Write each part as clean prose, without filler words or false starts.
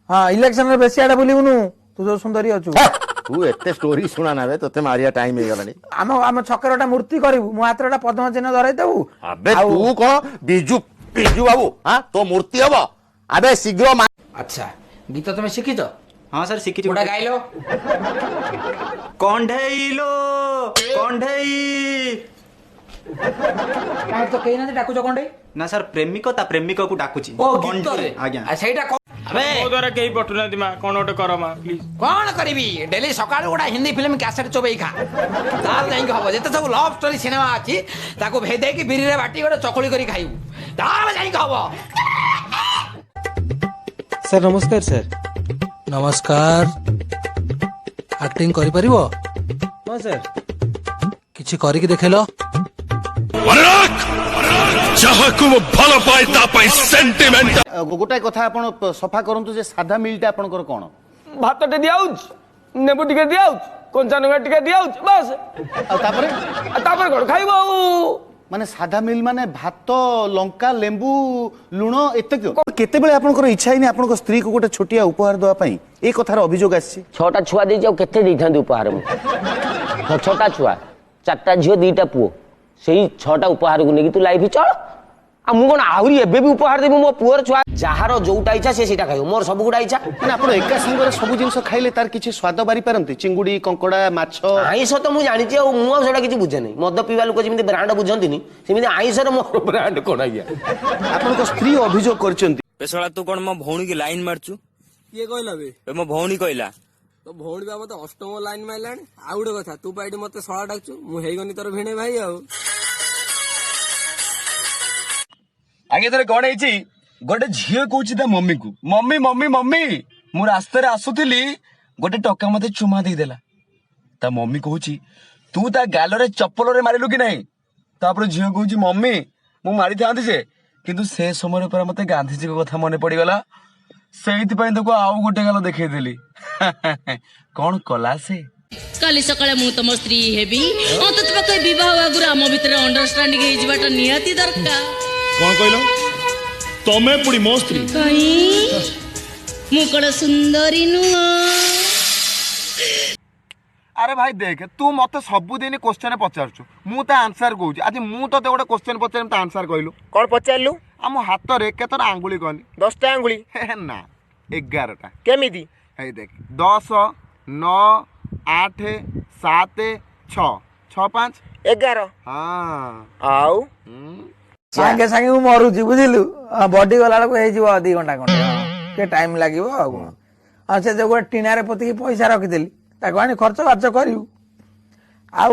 हाँ इलेक्शन रे बेसी आडे बुलिबुनु तू जो सुंदरी अछु तू एते स्टोरी सुना ना बे तोते मारिया टाइम हे गलानी आम आम छकरटा मूर्ति करिवु मो हातरटा पद्म चिन्ह धरै देबु अबे तू कोन बिजू बिजू बाबू हां तो मूर्ति हबो अबे शीघ्र अच्छा गीत तुम शिखी तो हाँ सर शिखी गोटा गाइलो कंढेइलो कंढेई काहे तो केही ना डाकुच कंडे ना सर प्रेमिक ता प्रेमिक को डाकुची ओ गीत रे आज्ञा आ सेटा अबे मो द्वारा केही पटुनाती मा कोन ओटे करो मा प्लीज कौन करिवि डेली सकाळ गोटा हिंदी फिल्म कैसेट चोबई खा तार नहीं हबो जते सब लव स्टोरी सिनेमा अछि ताको भेदे की बिरी रे बाटी गोटा चकली करी खाइबु तार नहीं हबो सर नमस्कार सर नमस्कार एक्टिंग करि परिबो हाँ सर किछि करि के देखेलो गोटाए कथा आपण सफा करंतु जे साधा मिलटा आपनकर कोन भात टे दियाउच नेबु टिके दियाउच कंचा नगा टिके दियाउच बस आ तापरे कोन खाइबो माने साधा मिल माने भात लंका लेंबू लुण एते क्यों केते बेले आपनकर इच्छा हिनी आपनकर स्त्री को गोटे छोटिया उपहार दवा पई ए कथार अभियोग आसी छटा छुआ दे जाओ केते देथांती उपहार मु छटा छुआ चारटा झियो दीटा पुओ सेही छटा उपहार को नेकी तू लाइफ चल आ मु कोन आहुरी एबे भी उपहार देबो मो पुअर छुआ जहार जोटा इच्छा से सीटा खाइयो मोर सब गुडा इच्छा माने आपण एका संगे सब जिंस खाइले तार किछि स्वाद बारी पारंती चिंगुडी कंकड़ा माछ आइस तो मु जानि छी मु सेटा किछि बुझे नै मद पीवा लोक जिमिति ब्रांड बुझंती नि सेमिति आइस रे मोर ब्रांड कोन आइया आपण को स्त्री अभियोग करचंती पेसला तू कोन मो भौणी की लाइन मारचू किए कहला बे मो भौणी कहला तो भौणी बा मते अष्टम लाइन माइलाणी आ गुडे कथा तू पाइडी मते सळा डाकचू मु हेगनी तोर भेणे भाई आ आगे थोड़े कौन है गोटे झील कौची मम्मी को मम्मी मम्मी मम्मी मु रास्ते आसुली गोटे टका मत चुमा देदेला ता मम्मी कहूची तू ता गाल रे चप्पल रे मारिलु कि नहीं तापर झील कहूची मम्मी मु मारी था जे किंतु से समय पर मते गांधी जी को कथा मन पड़गला से आउ गोटे गाल देखे देली कौन कला से काली सकाळे मु तम स्त्री हेबी अंत पक्के विवाह आगुर आम भितर अंडरस्टैंडिंग हे जिवाटा निहाती दरकार कौन कहलो तमे पुड़ी मो स्त्री कहीं मु कड़ सुंदरी नुह अरे भाई देख तू मत सबुदिन क्वेश्चन पचारछु मु ता आंसर कहूची आज मु तो गोटे क्वेश्चन पचारम ता आंसर कहलु कौन पचारलु आम हाथ रे केतरा आंगुली कहनी 10टा आंगुली ना 11टा केमिति हे देख 10 9 8 7 6 6 5 11 हाँ आउ सांगे सांगे मु मरुची बुझिलु बॉडी वाला को हे जीव 2 घंटा घंटा के टाइम लागिवो आ कोन आ से जो टीना रे पति पैसा रखि देली ताको आनी खर्च बार्च करिवु आ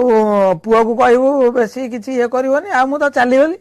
पुओ को कहबू बेसी किछि हे करबोनी आ मु तो चली गली